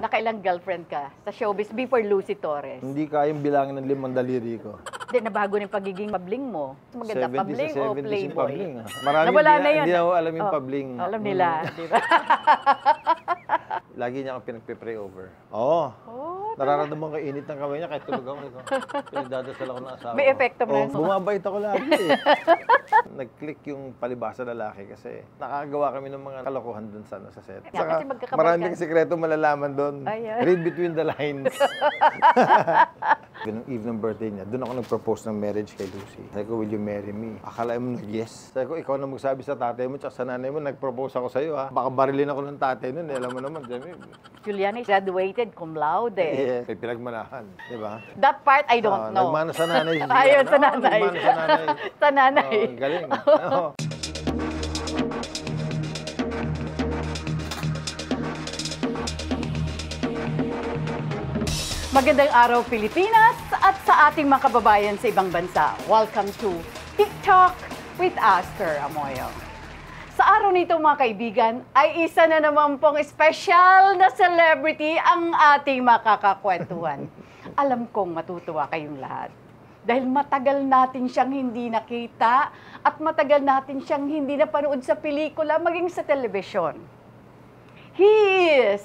Nakailang girlfriend ka sa showbiz before Lucy Torres? Hindi kayang bilangin ng 5 daliri ko. Hindi, nabago na yung pagiging pabling mo. Maganda, 70s pabling sa o 70s yung playboy? pabling. Marami Nawala na yun. hindi ako alam yung pabling. Alam nila, di ba? Lagi niya akong pinagpe-pray over. Oo. Oh, Nararamdaman ko init ng kamay niya kahit tulog ako. Pinagdadasal ako ng asawa may ko. epekto mo. Bumabait ako lagi eh. Nag-click yung palibasa lalaki kasi nakagawa kami ng mga kalokohan dun sa set. Yeah, kasi magkakabal marami ka. sikreto malalaman dun. Ayan. Read between the lines. Yung eve ng birthday niya, doon ako nag-propose ng marriage kay Lucy. Sabi ko, will you marry me? Akala mo nag-yes. Sabi ko, ikaw na magsabi sa tatay mo at sa nanay mo, nag-propose ako sa'yo ha. Baka barilin ako ng tatay nun, alam mo naman. Juliana graduated cum laude. Eh, may pinagmanahan, di ba? That part, I don't know. Nagmana sa nanay. Ayun, sa nanay. Nagmana sa nanay. Sa nanay. Oh, galing. Oo. Magandang araw, Pilipinas, at sa ating mga kababayan sa ibang bansa. Welcome to TikTok with Aster Amoyo. Sa araw nito, mga kaibigan, ay isa na naman pong special na celebrity ang ating makakakwentuhan. Alam kong matutuwa kayong lahat. Dahil matagal natin siyang hindi nakita at matagal natin siyang hindi napanood sa pelikula maging sa telebisyon. He is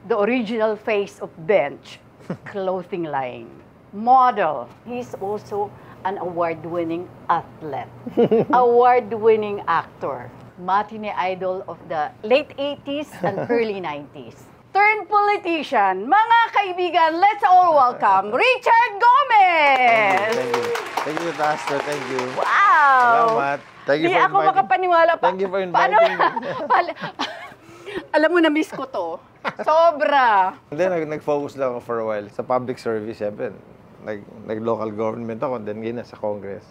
the original face of Bench clothing line, model. He's also an award-winning athlete, award-winning actor, matinee idol of the late 80s and early 90s. Turned politician. Mga kaibigan, let's all welcome Richard Gomez! Thank you, Pastor. Thank you. Wow! Salamat. Thank you Di for ako inviting. makapaniwala pa. Thank you for inviting me. Alam mo, na-miss ko to. Sobra. Then, nag-focus lang ako for a while sa public service. Siyempre, nag-local government ako, then ngayon sa Congress.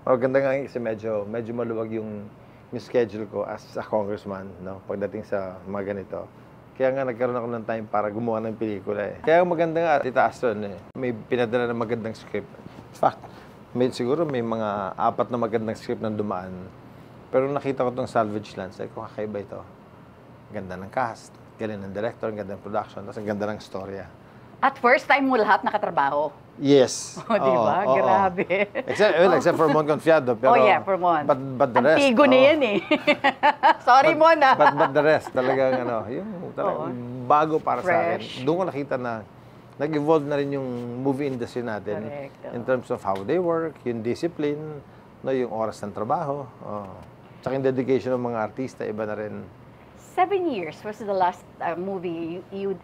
Maganda nga kasi medyo maluwag yung schedule ko as a congressman, no? Pagdating sa mga ganito. Kaya nga nagkaroon ako ng time para gumawa ng pelikula eh. Kaya maganda nga, Tita Aston eh. May pinadala ng magandang script. In fact, siguro may mga 4 na magandang script na dumaan. Pero nakita ko itong Salvage Land. Sabi ko, kakaiba ito. Ganda ng cast, galing ng director, ganda ng production, tapos ang ganda ng storya. At first time mo lahat nakatrabaho. Yes. O, di ba? Oo. Grabe. Except for Mon Confiado. Pero, yeah, for Mon. But the rest. Antigo na yan eh. Sorry, Mon ah. But the rest, talagang talagang bago para sa akin. Fresh. Doon ko nakita na nag-evolve na rin yung movie industry natin. Correct. In terms of how they work, yung discipline, yung oras ng trabaho. Tsaka yung dedication ng mga artista, iba na rin. 7 years was the last movie you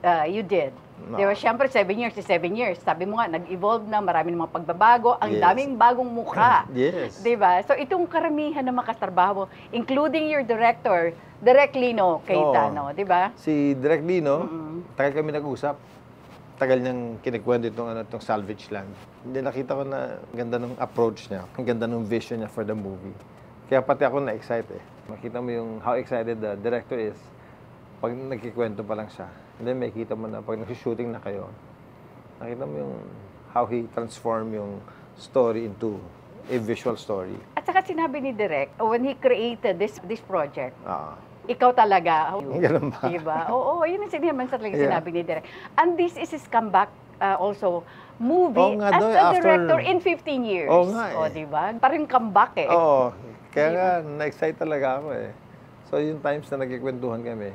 did. No. Di ba, syempre 7 years is 7 years. Sabi mo nga, nag-evolve na, maraming mga pagbabago, ang Yes. daming bagong mukha. Yes. Di ba? So itong karamihan na makatrabaho, including your director, Direk Lino Cayetano, di ba? Si Direk Lino, tagal kami nag-usap. Tagal niyang kinikwento itong Salvage Land. Hindi nakita ko na ang ganda ng approach niya, ang ganda ng vision niya for the movie. Kaya pati ako na-excite eh. Makita mo yung how excited the director is pag nagkikwento pa lang siya. And then makita mo na pag nag-shooting na kayo, nakita mo yung how he transform yung story into a visual story. At saka sinabi ni Direk, when he created this project, Ah. ikaw talaga. Ganun ba? Diba? Oo, yun ang sinabi ni Direk. And this is his comeback also movie nga as daw, a after- director in 15 years. Oo nga eh. O, diba? Parang comeback eh. Oo. Kaya nga, na-excite talaga ako eh. So, yung times na nagkikwentuhan kami,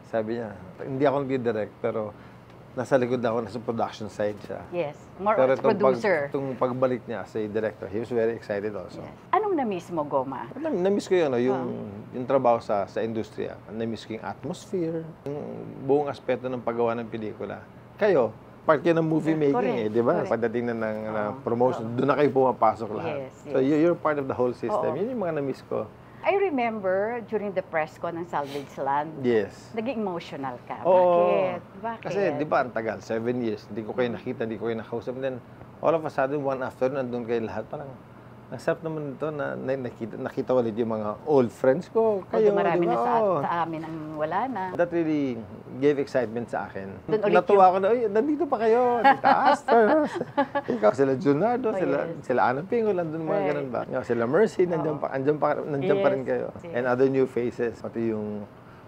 sabi niya, hindi ako nag-direct, pero nasa likod ako, nasa production side siya. Yes, more Pero as producer. itong pagbalik niya as a director, he was very excited also. Yes. Anong na-miss mo, Goma? Na-miss ko yun, yung trabaho sa industriya. Na-miss ko yung atmosphere, yung buong aspeto ng paggawa ng pelikula. Kayo, part kayo ng movie making Correct, di ba? correct. Pagdating na ng promotion, doon na kayo pumapasok lahat. Yes, So yes. you're part of the whole system. Oo. Yun yung mga na-miss ko. I remember during the press ko ng Salvage Land, Yes. naging emotional ka. Oo. Bakit? Kasi, di ba, ang tagal, 7 years, hindi ko kayo nakita, hindi ko kayo nakausap. And then, all of a sudden, one afternoon, nandun kayo lahat. Parang, ang sarap naman ito na nakita ulit yung mga old friends ko. Kayo, marami di ba? na Oo. sa amin ang wala na. That really gave excitement sa akin. Doon ulit Natuwa ko na, "Uy, nandito pa kayo. Tita Aster. Ikaw, sila Junardo, sila Anang Pingo, nandun mga Right. ganun ba? Sila Mercy, nandiyan pa rin kayo. Yes, yes. And other new faces. Pati yung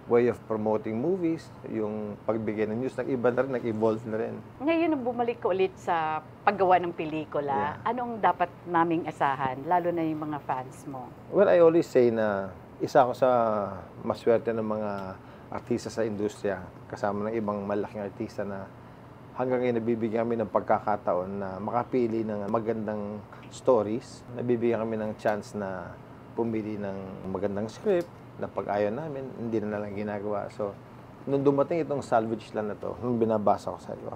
way of promoting movies, yung pagbigay ng news, nag-iba na rin, nag-evolve na rin. Ngayon, nung bumalik ka ulit sa paggawa ng pelikula, anong dapat naming asahan, lalo na yung mga fans mo? Well, I always say na isa ako sa maswerte ng mga artista sa industriya, kasama ng ibang malaking artista na hanggang ngayon nabibigyan kami ng pagkakataon na makapili ng magandang stories. Nabibigyan kami ng chance na pumili ng magandang script, na pag-ayaw namin, hindi na lang ginagawa. So, nung dumating itong salvage land na to, nung binabasa ko sa iyo,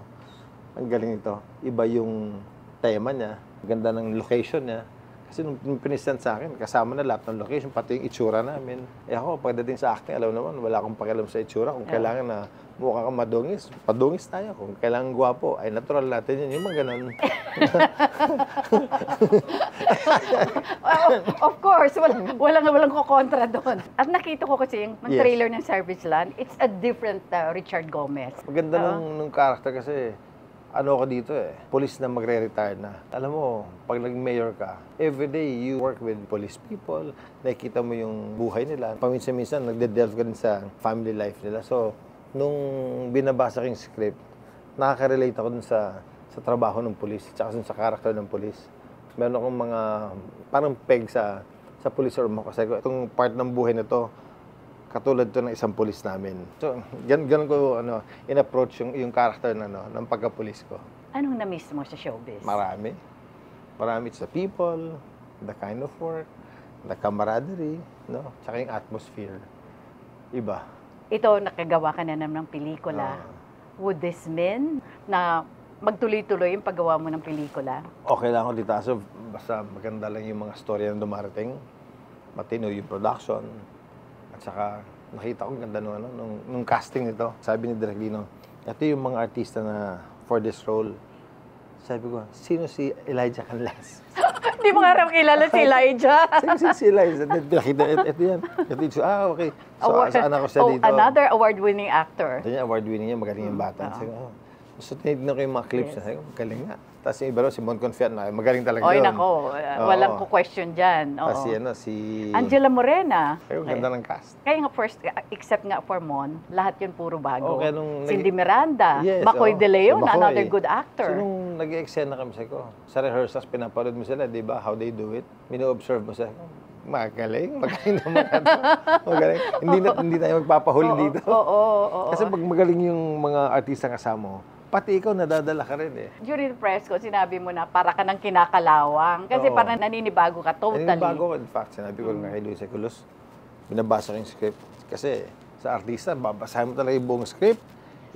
ang galing ito. Iba yung tema niya, ganda ng location niya. Kasi nung pinisend sa akin, kasama na lahat ng location, pati yung itsura namin. Eh ako, pagdating sa acting, alam naman, wala akong pakialam sa itsura. Kung kailangan na mukha kang madungis, padungis tayo. Kung kailangan gwapo, ay natural natin yun. Yung mga ganun. Of course, walang kukontra doon. At nakita ko kasi yung trailer ng Savage Land, it's a different Richard Gomez. Maganda nung character kasi, ano ako dito police na magre-retire na. Alam mo, pag nag-mayor ka, everyday you work with police people, nakikita mo yung buhay nila. Paminsan-minsan, nagde-delve ka din sa family life nila. So, nung binabasa ko yung script, nakaka-relate ako dun sa trabaho ng police, tsaka sa character ng police. Meron akong mga parang peg sa police or kasi itong part ng buhay na to, katulad to ng isang pulis namin. So, ganun ko in-approach yung character ng pagka-pulis ko. Anong na-miss mo sa showbiz? Marami. It's the people, the kind of work, the camaraderie, tsaka yung atmosphere. Iba. Ito, nakagawa ka na naman ng pelikula. Would this mean na magtuloy-tuloy yung paggawa mo ng pelikula? Okay lang ako dito. So, basta maganda lang yung mga storya na dumarating. Matino yung production. At saka, nakita ko ganda nung casting nito. Sabi ni Direk Lino, ito yung mga artista na for this role. Sabi ko, sino si Elijah Canlas? Hindi mo nga kilala si Elijah. Sino si Elijah? Nakita, ito yan. Okay. So, saan ako siya dito? Another award-winning actor. Ito yung award-winning niya, magaling yung bata. Sabi ko, gusto tinignan ko yung mga clips na. Galing nga. Tapos yung iba rin, si Mon Confiat na, magaling talaga yun. Nako, walang question dyan. Tapos si Angela Morena. Ayun, ganda ng cast. Kaya nga first, except nga for Mon, lahat yun puro bago. Okay, Cindy Miranda, Macoy De Leon, si Macoy. another good actor. So nung nag-i-eksena kami sa rehearsals, pinapanood mo sila, di ba? How they do it. Mino-observe mo sila. Magaling naman. Magaling. Hindi tayo magpapahuli dito. Kasi pag magaling yung mga artista kasama mo, pati ikaw nadadala ka rin During the press ko, sinabi mo na para ka ng kinakalawang. Kasi parang naninibago ka totally. Naninibago ko. In fact, sinabi ko nga kay Luis Eculos, binabasa ko yung script. Kasi sa artista, babasahin mo talaga yung buong script,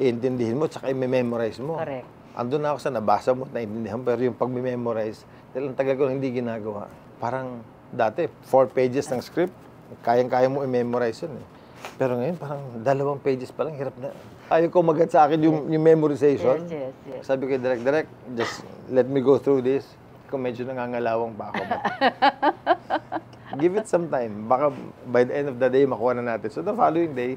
iintindihin mo, tsaka i-memorize mo. Correct. Andun na ako sa nabasa mo, naiintindihan, pero yung pag-memorize, dahil ang tagal ko hindi ginagawa. Parang dati, 4 pages ng script, kayang-kaya mo i-memorize yun Pero ngayon, parang 2 pages pa lang, hirap na. Ayaw ko magat sa akin yung memorization. Yes. Sabi ko, Direk, just let me go through this. Kung medyo nangangalawang pa ako. Give it some time. Baka by the end of the day, makuha na natin. So the following day,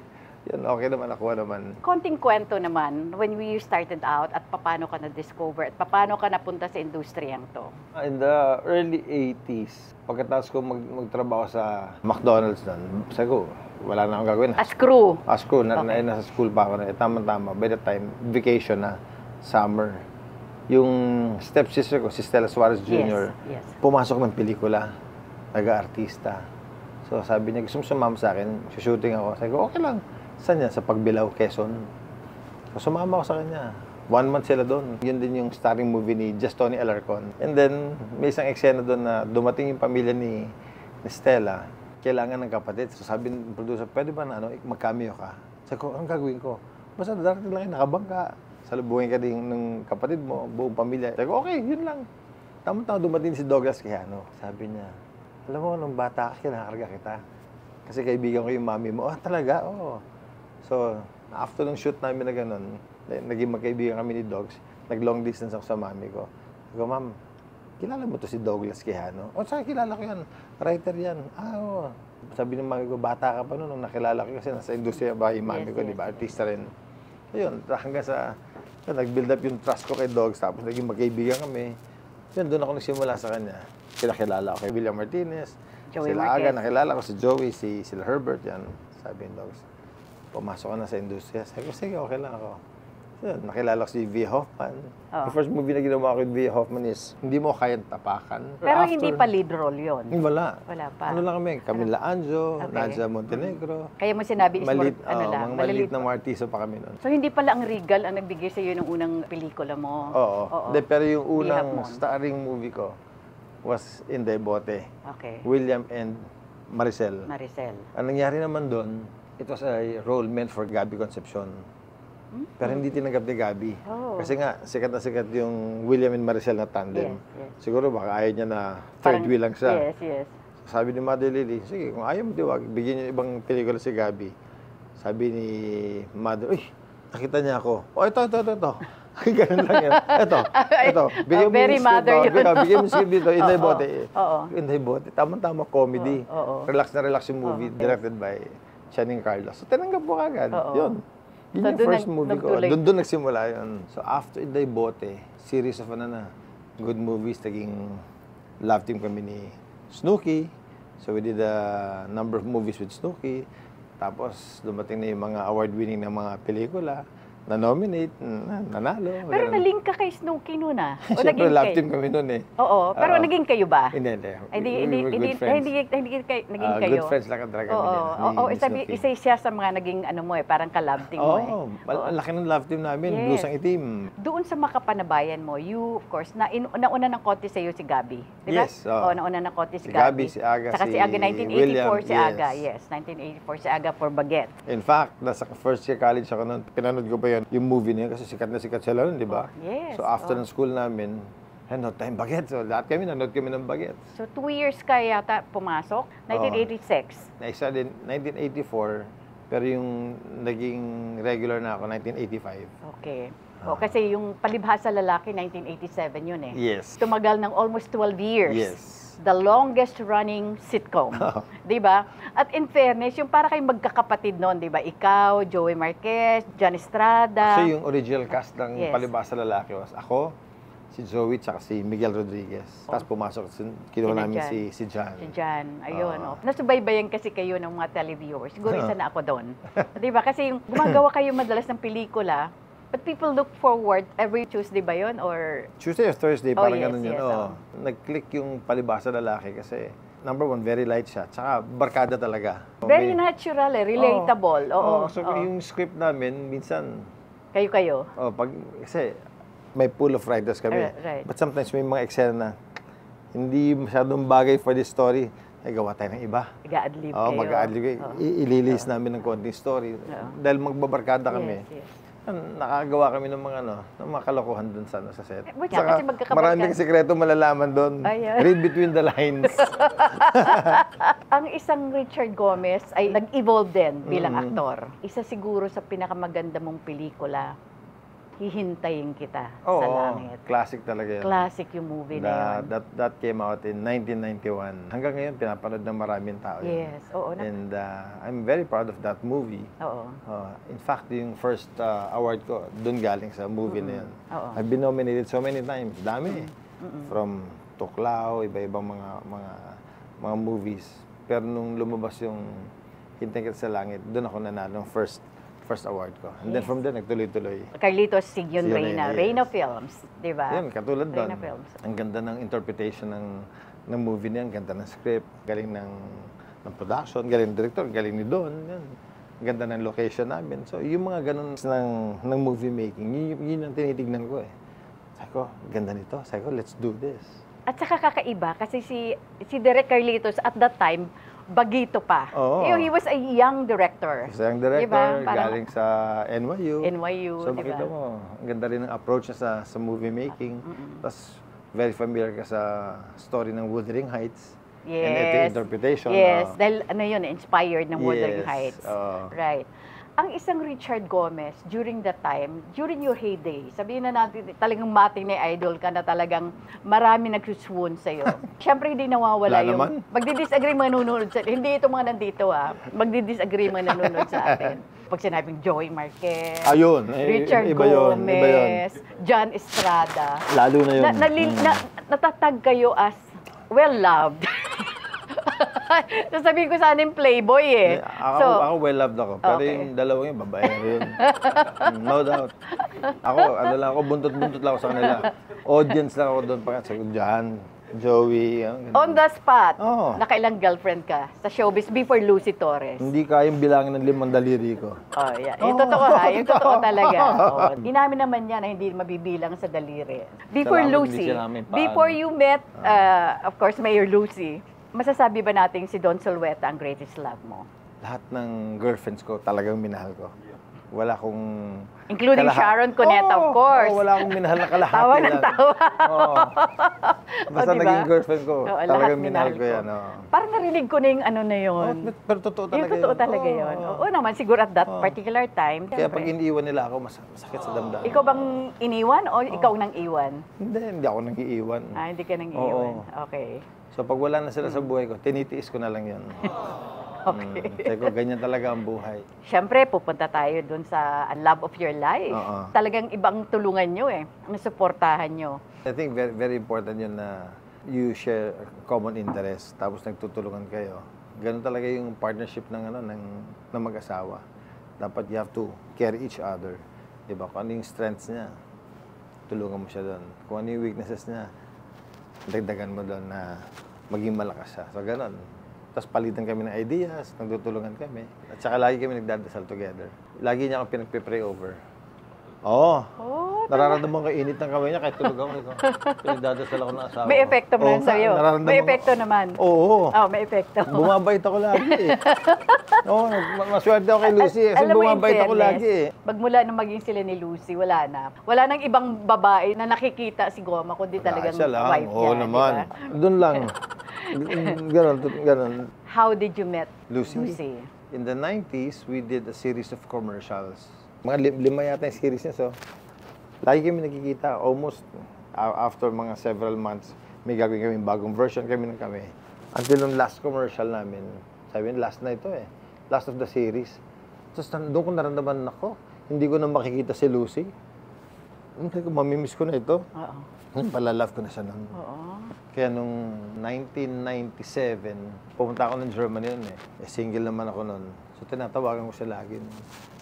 yan, okay naman, nakuha naman. Konting kwento naman, when we started out, at paano ka na-discover, at paano ka napunta sa industriyang to? In the early 80s, pagkatapos ko magtrabaho sa McDonald's doon, sabi ko, wala na akong gagawin. As crew? As crew. Nasa school pa ako. Tama-tama. By the time, vacation na. Summer. Yung stepsister ko, si Stella Suarez Jr., pumasok ng pelikula. Nag-artista. So sabi niya, gusto mo sumama sa akin? Shooting ako. Sabi ko, okay lang. Saan niya? Sa Pagbilao, Quezon. So sumama ako sa kanya. 1 month sila doon. Yun din yung starring movie ni Just Tony Alarcon. And then, may isang eksena doon na dumating yung pamilya ni Stella. Kailangan ng kapatid. So sabi ng producer, pwede ba na mag-cameo ka? Sabi ko, anong gagawin ko? Basta darating lang nakabangka. Salubungin ka din ng kapatid mo, buong pamilya. Sabi ko, okay, yun lang. Tama-tama dumating si Douglas Quijano. Sabi niya, alam mo, nung bata ka, kinakarga kita. Kasi kaibigan ko yung mami mo. Talaga? Oo. So, after ng shoot namin na gano'n, naging magkaibigan kami ni Dogs. Nag-long distance ako sa mami ko. Sabi ko, ma'am, kilala mo to si Douglas Quijano? Saan kilala ko yan? Writer yan. Oo. Sabi ng mami ko, bata ka pa noon nung nakilala ko kasi nasa industriya ba yung mami ko, di ba? Artista rin. Ayun, hanggang sa nag-build up yung trust ko kay Dogs, tapos naging magkaibigan kami. Yun, doon ako nagsimula sa kanya. Kilala ko kay William Martinez, sila Aga, nakilala ko si Joey, sila Herbert, yan, sabi ng Dogs. pumasok ka na sa industriya. Sabi ko, sige, okay lang ako. Yun, nakilala ko si V. Hoffman. Oh. The first movie na ginawa ko with V. Hoffman is Hindi Mo Kayang Tapakan. Pero hindi pa lead role yun. Wala. Wala pa. Ano lang kami, Camila Anjo, Okay. Nadia Montenegro. Kaya mo sinabi, is Malit, more, ano lang, mga maliit na artista pa kami noon. So, hindi pala ang Regal ang nagbigay sa iyo ng unang pelikula mo? Oo. Pero yung unang Hapmon. starring movie ko was Inday Bote. Okay. William and Maricel. Maricel. Ang nangyari naman doon, it was a role meant for Gabby Concepcion. Pero hindi tinanggap ni Gabby. Oh. Kasi nga, sikat na sikat yung William and Maricel na tandem. Yes. Siguro baka ayaw niya na third wheel lang siya. Yes. Sabi ni Mother Lily, sige, kung ayaw mo diwag, bigyan niyo ibang pelikula si Gabby. Sabi ni Mother, uy, nakita niya ako. Oh, ito. Ganun lang yan. Ito. Bigyan mo very yung script. mother yun. Bigyan mo yung script dito. Inday Bote. Oo. Inday Bote. Tama-tama comedy. Oo. Relax na relax yung movie. Directed by Channing Carlos. So, tinanggap ko kagad. Oo. Yun. Yun So, yung dun first movie ko. nagtuloy. Doon nagsimula yun. So, after Inday Bote, series of good movies, naging love team kami ni Snooki. So, we did a number of movies with Snooki. Tapos, dumating na yung mga award-winning na mga pelikula. Na-nominate, nanalo. Pero na-link ka kay Snooki noon ah? O Siyempre, naging love kayo? team kami noon eh. Oo, pero naging kayo ba? Hindi. Hindi kayo, naging kayo. Good friends lang talaga kami. Oo, isa siya sa mga naging ano mo parang ka-love team mo Oo, ang laki ng love team namin. Yes. Blusang itim. Doon sa makapanabayan mo, you, of course, nauna ng konti sa iyo si Gabi. Di ba? Yes. Oo, nauna ng konti si Si Gabi, Gabi. si Aga, Saka si Aga, 1984 William, si Aga. Yes, 1984 si Aga for Baguette. In fact, nasa first year college ako noon, pinanood ko pa yun, yung movie na yun, kasi sikat na sikat sila noon, di ba? Yes. So after ng school namin, no time Baguette. So lahat kami, nanood kami ng Baguette. So 2 years ka yata pumasok, 1986. Naisa din, 1984, pero yung naging regular na ako, 1985. Okay. O, kasi yung Palibhasa Lalaki, 1987 yun eh. Yes. Tumagal ng almost 12 years. Yes. The longest running sitcom. Oh. 'Di ba? At in fairness, yung para kayong magkakapatid noon, 'di ba? Ikaw, Joey Marquez, John Estrada. So yung original cast ng Yes. Palibhasa Lalaki was ako, si Joey, tsaka si Miguel Rodriguez. Tapos pumasok, kinuha Sina namin Jan. si Jan. Si Jan, ayun. Nasubaybayan kasi kayo ng mga televiewers. Siguro isa na ako doon. 'Di ba? Kasi yung gumagawa kayo madalas ng pelikula, but people look forward every Tuesday ba yun? Or Tuesday or Thursday, Oh, parang yes, ganun yun. yes, Oo. Nag-click yung Palibhasa Lalaki kasi, number one, very light siya. Tsaka barkada talaga. very natural eh, relatable. Oo. So oo. yung script namin, minsan, Kayo. kasi may pool of writers kami. Right. But sometimes may mga eksena na hindi masyadong bagay for this story, ay gawa tayo ng iba. Mag-a-adlib Oo, kayo. mag-a-adlib kayo. Oo. Ililis namin ng konting story. Dahil magbabarkada kami. Yes. Nakagawa kami ng mga kalokohan dun sa set. Buti nga, kasi magkakabarkada. Maraming sekreto malalaman doon. Ayan. Read between the lines. Ang isang Richard Gomez ay nag-evolve din bilang aktor. Isa siguro sa pinakamaganda mong pelikula, Hihintayin Kita sa Langit. Classic talaga yun. Classic yung movie na yun. That came out in 1991. Hanggang ngayon, pinapanood ng maraming tao yun. Yes, oo. And I'm very proud of that movie. Oo. In fact, yung first award ko, dun galing sa movie na yun. Oo. I've been nominated so many times. Dami. From Tuklaw, iba-ibang mga movies. Pero nung lumabas yung Hintayin Kita sa Langit, dun ako nanalo ng first award ko. And then from there, nagtuloy-tuloy. Carlitos Sigyon Sigyon Reyna. Reyna, yes. Reyna Films, di ba? Yan, katulad doon. Reyna Films. Ang ganda ng interpretation ng movie niyan, ganda ng script, galing ng production, galing ng director, galing ni Don. Yan. Ang ganda ng location namin. So, yung mga ganun ng movie making, yun ang tinitignan ko eh. Sabi ko, ganda nito. Sabi ko, let's do this. At saka kakaiba kasi si Direk Carlitos at that time, bagito pa. Oo. He was a young director. Isa yung director, Diba? Parang- galing sa NYU. NYU, So, di ba? makita mo, ang ganda rin ng approach niya sa movie making. Tapos, very familiar ka sa story ng Wuthering Heights. And ito yung interpretation. Yes, dahil ano yun, inspired ng Wuthering Yes, Heights. oo. Right. Ang isang Richard Gomez, during that time, during your heyday, sabihin na natin, talagang matinee idol ka na talagang marami nagsuswoon sa'yo. Siyempre, hindi nawawala Wala yung... naman. Magdi-disagree mga nanonood sa... Hindi ito mga nandito magdi-disagree mga nanonood sa atin. Pag sinabing Joey Marquez, Ayun. Richard iba yun, Gomez, iba yun. John Estrada. Lalo na yun. Natatag kayo as well-loved. Sasabihin ko sana yung playboy eh. Ako well-loved ako. Pero Okay. yung dalawang yun, babaero yun. No doubt. Ako, ano lang ako, buntot-buntot lang ako sa kanila. Audience lang ako doon. Sabi ko, Jan, Joey. On the spot, Oo. nakailang girlfriend ka sa showbiz before Lucy Torres? Hindi kayang bilangin ng 5 daliri ko. Oh, yeah. Yung totoo ha, yung totoo talaga. Oh. Inamin naman niya na hindi mabibilang sa daliri. Before Salamat, Lucy, hindi siya namin paano. before you met, of course, Mayor Lucy, masasabi ba natin si Don Solueta ang greatest love mo? Lahat ng girlfriends ko talagang minahal ko. Wala akong... Including Sharon Cuneta, of course. wala akong minahal na kalahati Tawa ng lang. tawa. Oo. Basta diba? naging girlfriend ko, Oo, lahat talagang minahal minahal ko yan. Oo. Parang narinig ko na yung ano na yun. Pero totoo talaga Yung totoo yun. talaga Oo. yun. Oo naman, siguro at that particular time. Kaya pag siyempre. iniiwan nila ako, masakit sa damdamin. Ikaw bang iniwan o ikaw nang iwan? Hindi ako nang iiwan. Hindi ka nang Oo. iwan. Okay. So pag wala na sila sa buhay ko, tinitiis ko na lang yan. Okay. Sabi ko, ganyan talaga ang buhay. Siyempre, pupunta tayo dun sa love of your life. Oo. Talagang ibang tulungan nyo eh. Ang suportahan nyo. I think very, very important yun na you share common interest, tapos nagtutulungan kayo. Ganun talaga yung partnership ng mag-asawa. Dapat you have to carry each other. Diba? Kung ano yung strengths niya, tulungan mo siya doon. Kung ano yung weaknesses niya, dagdagan mo doon na maging malakas siya. So, ganun. Tapos palitan kami ng ideas, nagtutulungan kami. At saka lagi kami nagdadasal together. Lagi niya akong pinagpe-pray over. Oo. Oh, Nararamdaman ko init ng kamay niya kahit tulog ako. Pinagdadasal ako ng asawa. may epekto Oo, naman sa'yo. nararamdaman May ko- epekto naman. Oo. Oh, may epekto. Bumabait ako lagi eh. Oo, maswerte ako kay Lucy kasi Alam mo, in bumabait ako fairness, lagi eh. Magmula nung maging sila ni Lucy, wala na. Wala nang ibang babae na nakikita si Goma, kundi talagang Siya lang. wife niya. Oo di naman. ba? Doon lang. Ganon. How did you met Lucy. In the 90s, we did a series of commercials. Mga 5 yata yung series niya. So, lagi kami nagkikita. Almost after mga several months, may gagawin kami bagong version kami ng kami. Until yung last commercial namin, sabi last na ito eh. Last of the series. Tapos doon ko naramdaman ako, hindi ko na makikita si Lucy. Sabi ko, mamimiss ko na ito. Oo. Palalove ko na siya nun. Oo. Kaya nung 1997, pumunta ako ng Germany yun eh. Single naman ako nun. So tinatawagan ko siya lagi.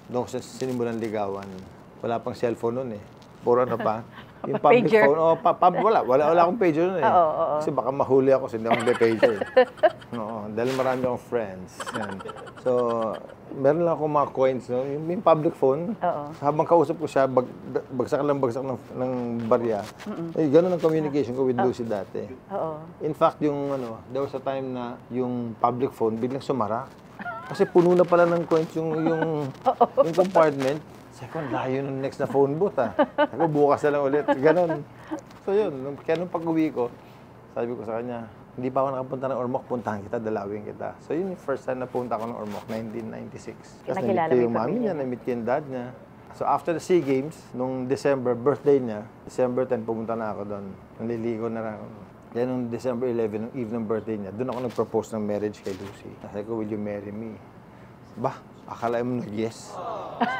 Doon ko siya sinimulan ligawan. Wala pang cellphone nun eh. Puro ano pa. Yung public Pager. phone. Wala akong pager nun eh. Oo. Kasi baka mahuli ako, so hindi ako pager. Oo, dahil marami akong friends. Yan. So, meron lang akong mga coins. No? Yung public phone, Oo. habang kausap ko siya, bagsak ng barya. Eh, ganun ang communication ko with Lucy dati. Oo. In fact, there was a time na yung public phone biglang sumara. Kasi puno na pala ng coins yung compartment. Sabi ko, layo ng next na phone booth ah. Sabi ko, bukas na lang ulit. Ganon. So yun, kaya nung pag-uwi ko, sabi ko sa kanya, hindi pa ako nakapunta ng Ormoc, puntahan kita, dalawin kita. So yun yung first time na punta ako ng Ormoc, 1996. Tapos Nakilala namit ko mo yung yung mami pamilya niya, namit ko yung dad niya. So after the SEA Games, nung December, birthday niya, December 10, pumunta na ako doon. Naliligo na ako. Then nung December 11, nung eve ng birthday niya, doon ako nag-propose ng marriage kay Lucy. Sabi ko, will you marry me? Bah, akala mo nag-yes.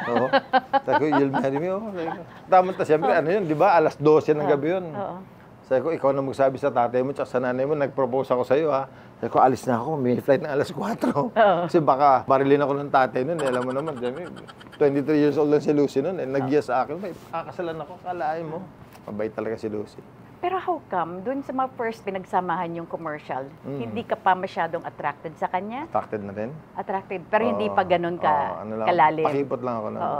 Oo. Sabi ko, you'll marry me? Oo. Tama ta, siyempre, ano yun, di ba? Alas 12 ng gabi yun. Oo. Sabi ko, ikaw na magsabi sa tatay mo, tsaka sa nanay mo, nag-propose ako sa'yo, ha? Sabi ko, alis na ako, may flight na alas 4. Kasi baka barilin ako ng tatay nun, alam mo naman, 23 years old lang si Lucy nun, nag-yes sa akin, kakasalan ako, kalahin mo. Mabait talaga si Lucy. Pero how come, dun sa mga first pinagsamahan yung commercial, hindi ka pa masyadong attracted sa kanya? Attracted na rin. Attracted, pero hindi pa ganun kalalim. Pakipot lang ako nun. Oo.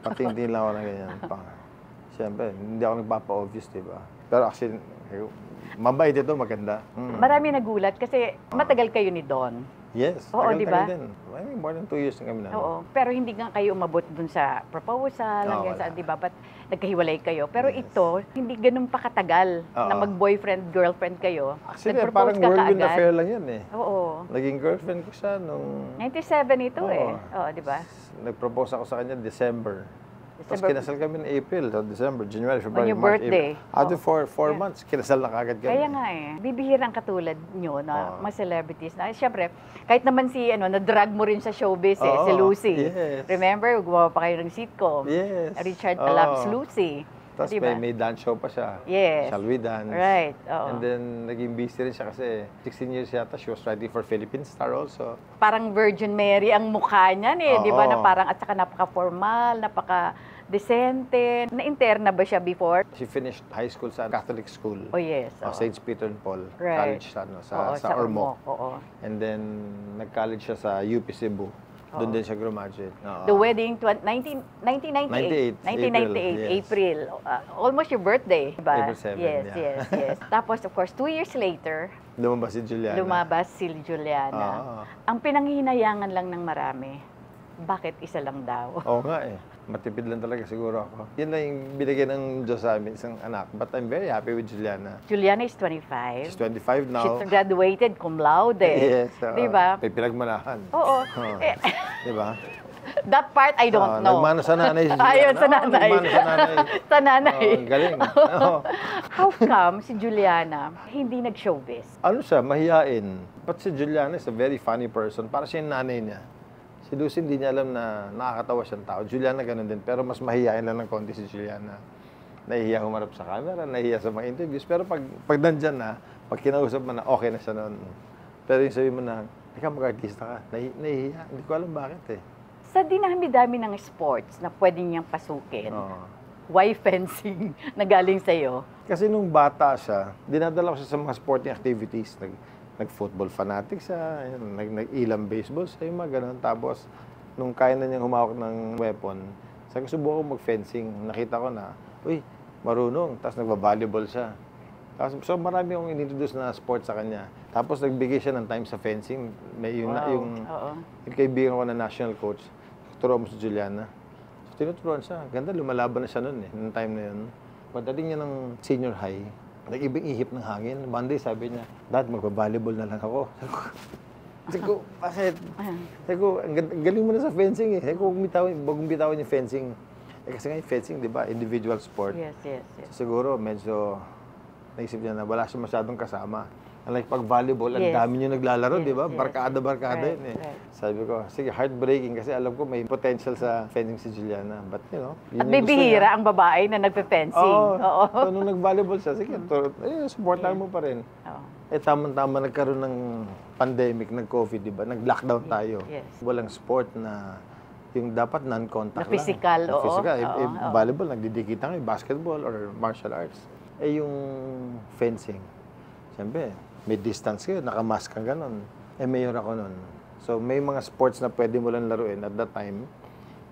Patingin lang ako ng ganyan. Siyempre, hindi ako nagpapa-obvious, di ba? Pero actually, mabait ito, maganda. Marami nagulat kasi matagal kayo ni Don. Yes, Oo, di ba? din. I mean, more than 2 years na kami na. Oo. Pero hindi nga kayo umabot dun sa proposal, hanggang wala. sa, di ba? Ba't nagkahiwalay kayo? Pero ito, hindi ganun pa katagal na Oo. mag-boyfriend, girlfriend kayo. Actually, Nag-propose parang ka whirlwind kaagad. affair lang yun eh. Oo. Naging girlfriend ko siya nung... 97 ito Oo. eh. Oo, di ba? Nag-propose ako sa kanya December. Tapos December. kinasal kami in April, so December, January, February, your March, birthday. April. After 4 months, kinasal na kagad kami. Kaya nga eh. Bibihirang katulad nyo na mga celebrities na, siyempre, kahit naman si, na-drag mo rin sa showbiz si Oo, Lucy. yes. Remember, gumawa pa kayo ng sitcom. Yes. Richard Oo. Loves Lucy. Tapos Diba? may dance show pa siya. Yes. Shall We Dance? Right, oo. And then, naging busy rin siya kasi 16 years yata, she was writing for Philippine Star also. Parang Virgin Mary ang mukha niyan eh, di ba? Oo. Na parang at saka napaka-formal, napaka-decente. Na-interna ba siya before? She finished high school sa Catholic school. Oh yes. oo. St. Peter and Paul Right. College sa, Oo, sa Ormoc. Oo. And then, nag-college siya sa UP Cebu. Doon din siya graduate. Oo. The wedding, 1998. 1998, April. Almost your birthday, diba? April 7, yes, yeah. yes. Tapos, of course, 2 years later, Lumabas si Juliana. lumabas si Juliana. Oo. Ang pinanghihinayangan lang ng marami, bakit isa lang daw? Oo nga eh. Matipid lang talaga siguro ako. Yan lang yung binigay ng Diyos sa amin, isang anak. But I'm very happy with Juliana. Juliana is 25. She's 25 now. She graduated cum laude. Yes. Diba? May pinagmanahan. Oo. Oo. Eh, Diba? that part I don't know. Nagmana sa nanay si Juliana. Ayun, sa nanay. Nagmana sa nanay. Sa nanay. Oo, galing. Oo. How come si Juliana hindi nag-showbiz? Ano siya, mahihain. But si Juliana is a very funny person. Para siya yung nanay niya. Si Lucy hindi niya alam na nakakatawa siyang tao. Juliana ganun din. Pero mas mahihain lang ng konti si Juliana. Nahihiya humarap sa camera, nahihiya sa mga interviews. Pero pag nandyan na, pag kinausap mo na, okay na siya noon. Pero yung sabi mo na, ikaw mag-artista ka, nahihiya. Hindi ko alam bakit eh. Sa dinami-dami ng sports na pwede niyang pasukin, Oo. why fencing na galing sa'yo? Kasi nung bata siya, dinadala ko siya sa mga sporting activities. Nag-football fanatic siya, nag-ilang baseball siya, yung mga ganun. Tapos, nung kaya na niyang humawak ng weapon, sabi ko, subukan ko mag-fencing. Nakita ko na, uy, marunong. Tapos nagba-volleyball siya. Tapos, so marami akong inintroduce na sport sa kanya. Tapos nagbigay siya ng time sa fencing. May yung Oo. kaibigan ko na national coach, turuan mo si Juliana. So, tinuturuan siya. Ganda, lumalaban na siya noon eh, noong time na yun. Pagdating niya ng senior high, nag-ibang ihip ng hangin. Monday, sabi niya, Dad, magpa-volleyball na lang ako. Sabi ko, bakit? Sabi ko, ang galing mo na sa fencing eh. Sabi ko, bagong bitawan yung fencing. Eh, kasi nga yung fencing, di ba, individual sport. Yes, yes, yes. So, siguro, medyo naisip niya na wala siya masyadong kasama. Like pag volleyball, ang Yes. dami niyo naglalaro, Yes, di ba? yes. Barkada Right, yun eh. right. Sabi ko, sige, heartbreaking kasi alam ko may potential sa fencing si Juliana. But, you know, At yun yung may gusto bihira niya. ang babae na nagpe-fencing. Oo. So, nung nag-volleyball siya, sige, supportan mo pa rin. Oo. Eh, tamang-tama nagkaroon ng pandemic, nag-COVID, di ba? Nag-lockdown tayo. Yes. Walang sport na yung dapat non-contact Na physical, lang. oo. Physical. Oo, oo. Volleyball, nagdidikita kayo, basketball or martial arts. Eh, yung fencing, siyempre, may distance kayo, nakamask kang ganon. Eh, mayor ako nun. So, may mga sports na pwede mo lang laruin at that time.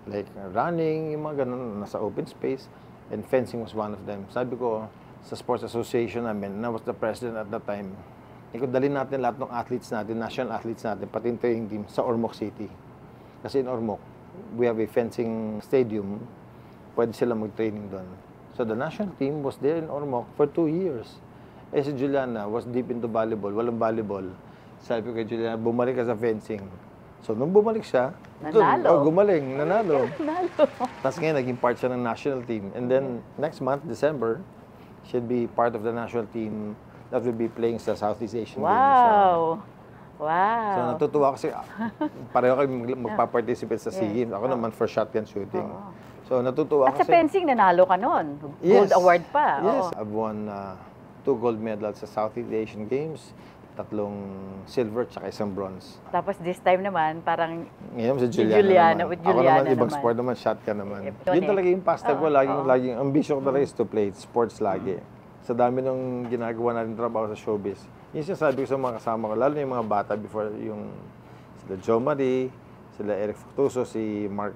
Like running, yung mga ganon, nasa open space. And fencing was one of them. Sabi ko, sa sports association namin, I was the president at that time. Dalhin natin lahat ng athletes natin, national athletes natin, pati yung training team sa Ormoc City. Kasi in Ormoc, we have a fencing stadium. Pwede sila mag-training doon. So the national team was there in Ormoc for 2 years. Eh si Juliana was deep into volleyball, walang volleyball. Sabi ko kay Juliana, bumalik ka sa fencing. So nung bumalik siya, Nanalo. gumaling, nanalo. Nalo. Tapos ngayon, naging part siya ng national team. And then, next month, December, she'll be part of the national team that will be playing sa Southeast Asian Games. Wow. So, Wow. natutuwa kasi pareho kami magpa-participate sa SEA Games. Ako naman for shotgun shooting. So, natutuwa At sa kasi... fencing, nanalo ka nun. Gold Yes. award pa. Yes. Oo. I've won 2 gold medals sa Southeast Asian Games, 3 silver, tsaka 1 bronze. Tapos this time naman, parang Ngayon si Si Juliana, Juliana, naman. with Ako Juliana naman, ibang naman. sport naman, shotgun naman. Yun Yun eh. talaga yung pastime ko, laging ambisyon ko talaga is to play sports lagi. Sa dami ng ginagawa natin trabaho sa showbiz. Yung sinasabi ko sa mga kasama ko, lalo na yung mga bata before, yung sila Joe Marie, sila Eric Fructuoso, si Mark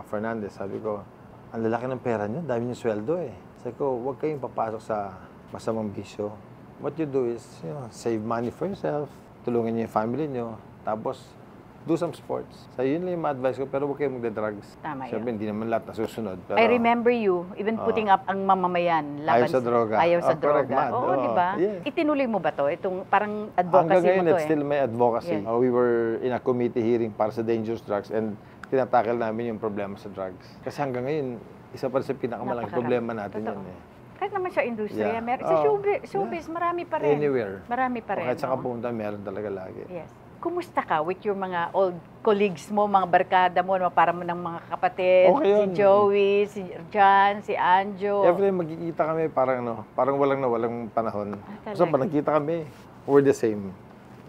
Fernandez, sabi ko, ang lalaki ng pera niyo, dami niyo sweldo eh. Sabi ko, huwag kayong papasok sa masamang bisyo. What you do is, save money for yourself, tulungan niyo yung family niyo, tapos do some sports. So, yun lang yung advice ko, pero huwag kayong magda-drugs. Tama yun. Siyempre, hindi naman lahat nasusunod. Pero, I remember you, even putting up ang mamamayan. Ayaw sa droga. Ayaw sa Correct, droga. mad. Oo, di ba? Yes. Itinuloy mo ba to? Itong parang Hanggang advocacy ngayon, mo to it's still may advocacy. Yeah. We were in a committee hearing para sa dangerous drugs and tinatakil namin yung problema sa drugs. Kasi hanggang ngayon, isa pa rin sa pinakamalaking Napakarami. problema natin Totoo. yan eh. Kahit naman sa industriya, Yeah. meron. Sa Oo. showbiz, marami pa rin. Anywhere. Marami pa rin. Kahit saan ka no? pumunta, meron talaga lagi. Yes. Kumusta ka with your mga old colleagues mo, mga barkada mo, para mo ng mga kapatid, Okay si yun. Joey, si John, si Anjo. Every time magkikita kami, parang walang panahon. Basta talaga? pag nagkita kami, we're the same.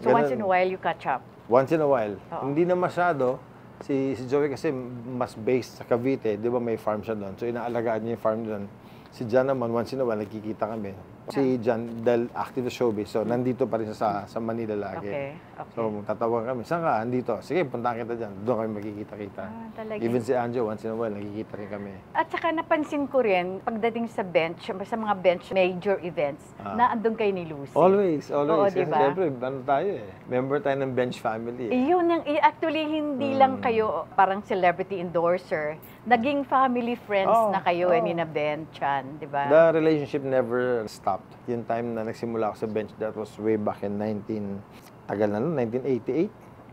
So once Ganun. in a while, you catch up. Once in a while. Oo. Hindi na masyado. Si Joey kasi mas based sa Cavite, di ba may farm siya doon. So inaalagaan niya yung farm doon. Si John naman, once in a while, nagkikita kami. Si John, dahil active sa showbiz, so nandito pa rin siya sa Manila lagi. Okay. So tatawagan kami, saan ka? Andito. Sige, puntahan kita dyan. Doon kami magkikita-kita. Talaga. Even si Anjo, once in a while, nagkikita rin kami. At saka napansin ko rin, pagdating sa bench, sa mga bench major events, na andun kayo ni Lucy. Always. Oo, Kasi diba? siyempre, ano tayo eh. Member tayo ng Bench family eh. Yun yung, actually, hindi lang kayo parang celebrity endorser. Naging family friends na kayo ni na Ben Chan, di ba? The relationship never stopped. Yung time na nagsimula ako sa Bench, that was way back in 1988?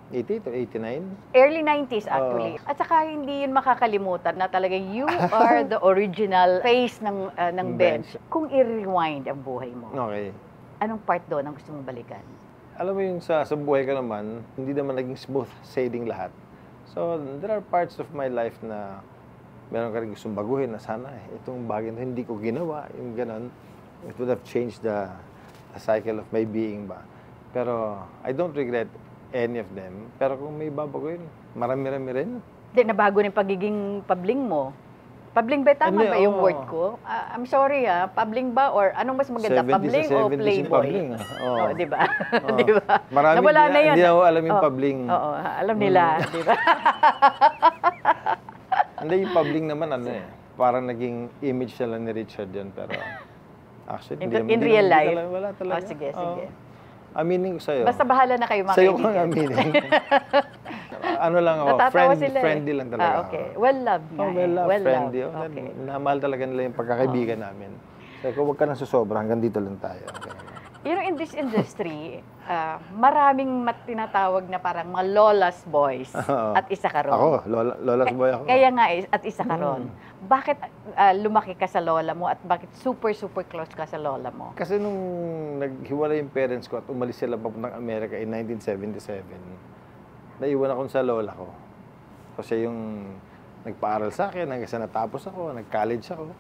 88 or 89? Early 90s actually. At saka hindi yun makakalimutan na talagang you are the original face ng bench. Kung i-rewind ang buhay mo, Okay. anong part doon ang gusto mong balikan? Alam mo yung sa buhay ko naman, hindi naman naging smooth sailing lahat. So, there are parts of my life na meron ka rin gustong baguhin na sana itong bagay na hindi ko ginawa, yung ganon. It would have changed the cycle of my being ba. Pero, I don't regret any of them. Pero kung may babaguhin, marami-rami rin. Hindi, nabago na yung pagiging pabling mo. Pabling ba? Tama Hindi, ba yung oo. word ko? I'm sorry pabling ba? Or anong mas maganda? 70s Pabling na o 70s yung playboy? pabling, Oo. Oo, di ba? Oo. Di ba? Marami Nawala na yun. hindi na ako alam yung Oo. pabling. Oo, alam nila, di ba? Hindi, yung pabling naman, parang naging image na lang ni Richard yun. Pero, actually, In real life? Wala talaga. Oh, sige. Aminin ko sa'yo. Basta bahala na kayo mga Sa'yo ko kaibigan. aminin. Ano lang ako, Natatawa sila eh. friendly lang talaga ako. Okay. Well-loved nga Well, friendly. Well-loved. Okay. Namahal talaga nila yung pagkakaibigan namin. Sabi ko, huwag ka nang susobra, hanggang dito lang tayo. Okay. You know, in this industry, maraming tinatawag na parang mga lola's boys Oo. at isa ka ron. Ako, lola's boy ako. Kaya nga at isa ka ron. Bakit lumaki ka sa lola mo at bakit super close ka sa lola mo? Kasi nung naghiwalay yung parents ko at umalis sila papuntang Amerika in 1977, naiwan ako sa lola ko. Kasi yung nagpaaral sa akin, hanggang sa natapos ako, nag-college ako,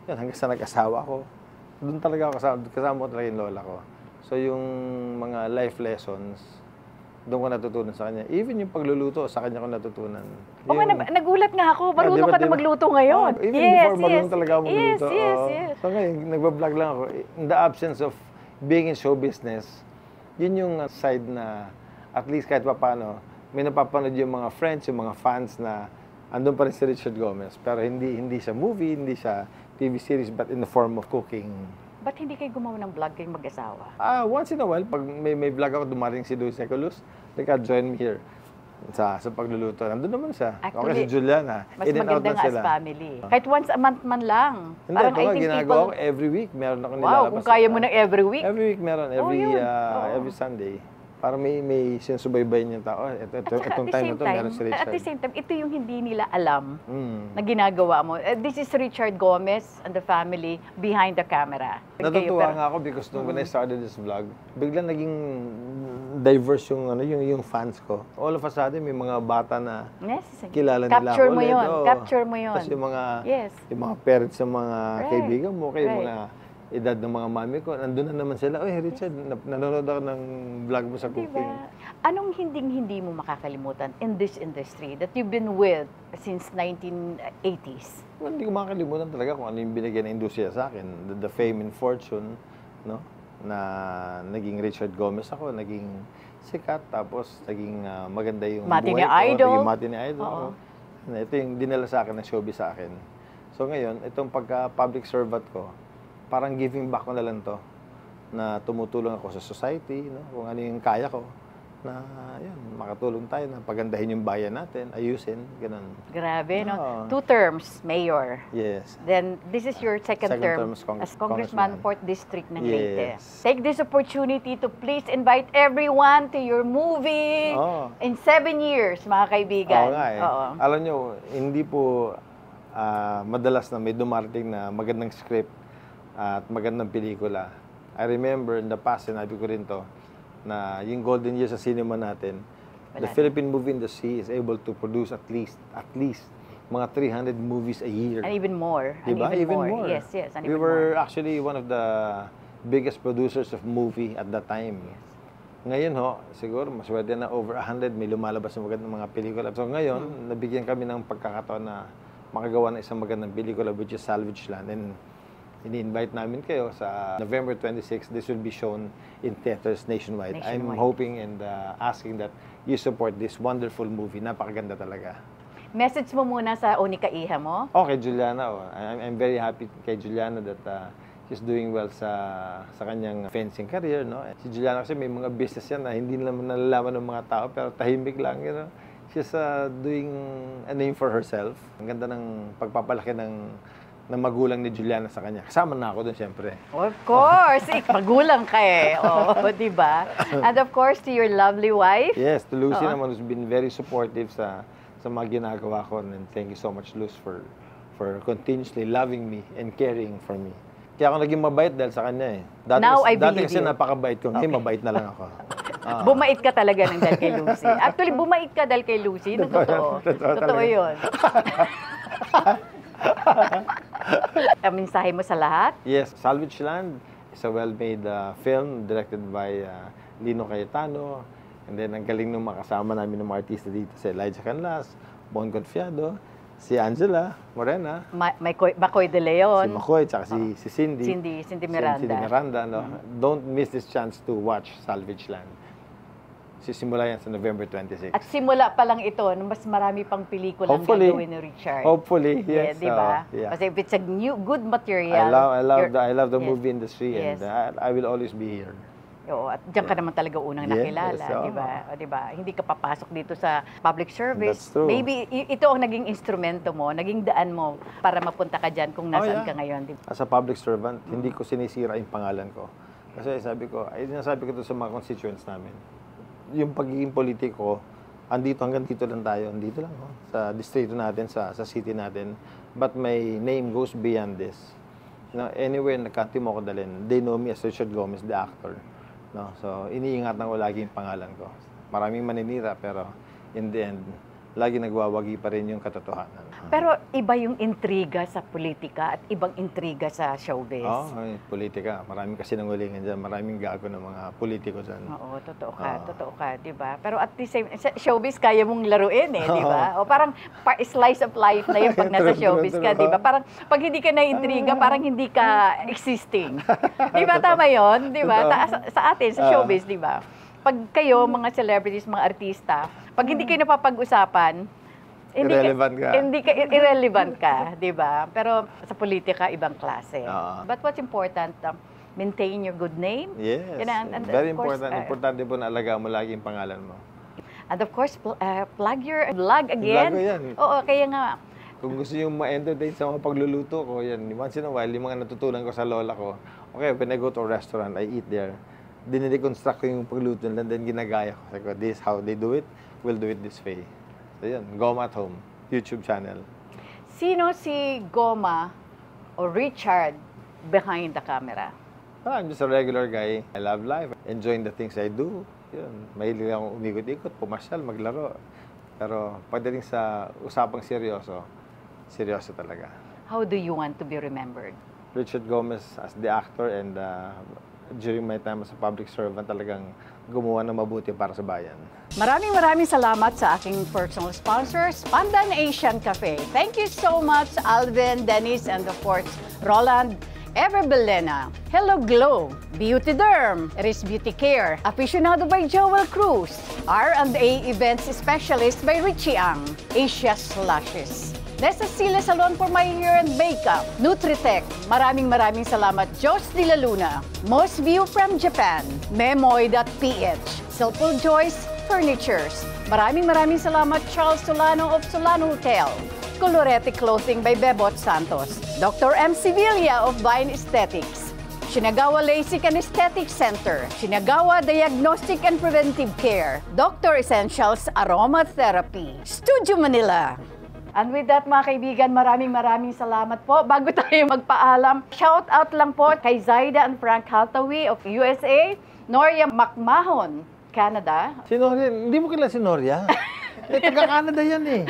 yan, hanggang sa nag-asawa ako. Doon talaga ako kasama ko talaga yung lola ko. So yung mga life lessons, doon ko natutunan sa kanya. Even yung pagluluto, sa kanya ko natutunan. O nga, nagulat nga ako, marunong diba, ka na magluto ngayon. Even before marunong talaga ako magluto. Yes. So ngayon, nagbablog lang ako. In the absence of being in show business, yun yung side na at least kahit paano, may napapanood yung mga friends, yung mga fans na andun pa rin si Richard Gomez. Pero hindi siya movie, hindi siya TV series, but in the form of cooking. Ba't hindi kayo gumawa ng vlog kayong mag-asawa? Once in a while, pag may vlog ako, dumating si Luis Ecolus, join me here sa pagluluto. Nandun naman siya. Actually, Okay, si Juliana. Mas In and out maganda lang nga sila. as family. Kahit once a month man lang. Hindi, Parang ito I nga, think ginagawa ko every week. Meron ako nilalabas. Wow, kung kaya mo ng every week. Every week meron. Every Sunday. Para may sinusubaybayan yung tao. Itong time na to, meron si Richard. At the same time, ito yung hindi nila alam na ginagawa mo. This is Richard Gomez and the family behind the camera. Natutuwa nga ako because when I started this vlog, biglang naging diverse yung fans ko. All of a sudden, may mga bata na kilala nila Capture ako mo ulit. yun. Oo. Capture mo yun. Tapos Yes. yung mga parents ng mga Right. kaibigan mo, kayo Right. mga edad ng mga mami ko, nandun na naman sila. Oy, Richard, nanonood ako ng vlog mo sa cooking. Diba? Anong hindi mo makakalimutan in this industry that you've been with since 1980s? Well, hindi ko makakalimutan talaga kung ano yung binigyan ng industriya sa akin. The fame and fortune, no? Na naging Richard Gomez ako, naging sikat, tapos naging maganda yung Matinee buhay ko, Idol. naging Matinee Idol. Oo. Ito yung dinala sa akin ng showbiz sa akin. So ngayon, itong pagka-public servant ko, parang giving back ko na lang to, na tumutulong ako sa society, no? Kung ano yung kaya ko, na yun, makatulong tayo na pagandahin yung bayan natin, ayusin, ganun. Grabe, no? Oo. 2 terms, mayor. Yes. Then, this is your second term term as Congressman, Congressman. 4th District ng Leyte. Yes. Take this opportunity to please invite everyone to your movie Oo. in 7 years, mga kaibigan. Oo nga eh. Oo. Alam nyo, hindi po madalas na may dumarating na magandang script at magandang pelikula. I remember in the past, sinabi ko rin to, na yung golden years sa cinema natin, the Philippine movie industry is able to produce at least mga 300 movies a year. And even more. Diba? And even more. Yes, yes. And We even were more. actually one of the biggest producers of movie at that time. Ngayon siguro maswerte na over 100 may lumalabas na magandang mga pelikula. So ngayon, nabigyan kami ng pagkakataon na makagawa ng isang magandang pelikula which is Salvage Land. And ini-invite namin kayo sa November 26. This will be shown in theaters nationwide. I'm hoping and asking that you support this wonderful movie. Napakaganda talaga. Message mo muna sa Onika Iha mo. Kay Juliana. I'm very happy kay Juliana that she's doing well sa kanyang fencing career, no? Si Juliana kasi may mga business yan na hindi naman nalalaman ng mga tao pero tahimik lang, you know. She's doing a name for herself. Ang ganda ng pagpapalaki ng magulang ni Juliana sa kanya. Kasama na ako doon, siyempre. Of course, magulang ka eh. Di ba? And of course, to your lovely wife. Yes, to Lucy naman who's been very supportive sa mga ginagawa ko. And thank you so much, Luz, for continuously loving me and caring for me. Kaya ako naging mabait dahil sa kanya eh. Dati kasi napakabait ko, ngayon mabait na lang ako. Bumait ka talaga ng dahil kay Lucy. Actually, bumait ka dahil kay Lucy. Totoo. Totoo yun. Ang mensahe mo sa lahat? Yes, Salvage Land is a well-made film directed by Lino Cayetano. And then, ang galing ng makasama namin ng mga artista dito, si Elijah Canlas, Bon Confiado, si Angela Morena, Macoy de Leon, si Macoy, tsaka si Cindy. Cindy Miranda. Cindy Miranda, no? Don't miss this chance to watch Salvage Land. Sisimula yan sa November 26. At simula pa lang ito, mas marami pang pelikulang gagawin ni Richard. Hopefully, yes. Di ba? Kasi if it's a good material. I love the movie industry and I will always be here. Oo, at diyan ka naman talaga unang nakilala, di ba? Hindi ka papasok dito sa public service. That's true. Maybe ito ang naging instrumento mo, naging daan mo para mapunta ka diyan kung nasaan ka ngayon. Diba? As a public servant, hindi ko sinisira yung pangalan ko. Kasi sabi ko to sa mga constituents namin. Yung pagiging politiko, hanggang dito lang tayo, andito lang, no? Sa distrito natin, sa city natin. But my name goes beyond this. Anywhere in the country mo ko dalhin, they know me as Richard Gomez, the actor. No? So, iniingatan ko lagi yung pangalan ko. Maraming maninira, pero in the end, lagi nagwawagi pa rin yung katotohanan. Pero iba yung intriga sa politika at ibang intriga sa showbiz. Politika. Maraming kasi nangulingan dyan. Maraming gago ng mga politiko dyan. Oo, totoo ka, di ba? Pero at the same, sa showbiz kaya mong laruin eh, di ba? O parang slice of life na yun pag nasa showbiz ka, di ba? Parang pag hindi ka na-intriga, parang hindi ka existing. Di ba? Tama yun, di ba? Sa atin, sa showbiz, di ba? Pag kayo, mga celebrities, mga artista, pag hindi kayo napapag-usapan, irrelevant ka, di ba? Pero sa politika, ibang klase. But what's important, maintain your good name. Yes, very important. Importante po na alagaan mo lagi yung pangalan mo. And of course, plug your vlog again. Vlog ko yan. Oo, kaya nga. Kung gusto nyo ma-entertain sa mga pagluluto ko, yan, once in a while, yung mga natutunan ko sa lola ko, okay, when I go to a restaurant, I eat there. Dinideconstruct ko yung pagluto nila, then ginagaya ko. Sabi ko, this is how they do it, we'll do it this way. So yun, Goma at Home, YouTube channel. Sino si Goma o Richard behind the camera? I'm just a regular guy. I love life, enjoying the things I do. Yun, mahilig akong umikot-ikot, pumasyal, maglaro. Pero pagdating sa usapang seryoso talaga. How do you want to be remembered? Richard Gomez as the actor and during my time as a public servant, talagang gumawa ng mabuti para sa bayan. Maraming salamat sa aking personal sponsors, Pandan Asian Cafe. Thank you so much, Alvin, Dennis, and of course, Roland, Ever Belena. Hello Glow, Beauty Derm, Eris Beauty Care, Aficionado by Joel Cruz, R&A Events Specialist by Richie Ang, Asia Slashes. Nesa Sila Salon for my hair and makeup. Nutritech. Maraming salamat. Jos de la Luna. Most View from Japan. Memoy.ph. Silpul Joyce Furnitures. Maraming salamat. Charles Solano of Solano Hotel. Colorete Clothing by Bebot Santos. Dr. M. Sevilla of Vine Aesthetics. Shinagawa LASIK and Aesthetic Center. Shinagawa Diagnostic and Preventive Care. Dr. Essentials Aromatherapy. Studio Manila. And with that, mga kaibigan, maraming salamat po. Bago tayo magpaalam, shout out lang po kay Zaida and Frank Hathaway of USA, Noria Macmahon, Canada. Si Noria, hindi mo kilala si Noria? Taga-Canada yan eh.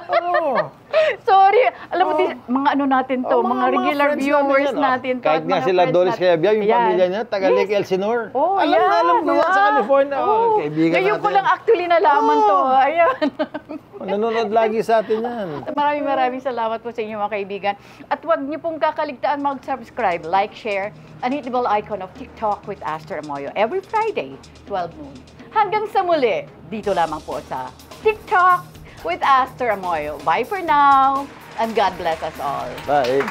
Oo. Sorry, alam mo, mga ano natin to, Oh, mga regular friends viewers yan, natin to. Kahit at nga mga sila friends Doris natin. Calabia, yung Ayan. pamilya niya, taga Yes. Lake Elsinore. Oh, alam na alam ko yan sa California. Oh. Kaibigan Ngayon ko natin. lang actually nalaman to. Ayan. Nanonood lagi sa atin yan. Maraming salamat po sa inyo mga kaibigan. At huwag niyo pong kakaligtaan mag-subscribe, like, share, and hit the bell icon of TikTok with Aster Amoyo every Friday, 12 noon. Hanggang sa muli, dito lamang po sa TikTok with Aster Amoyo. Bye for now, and God bless us all. Bye.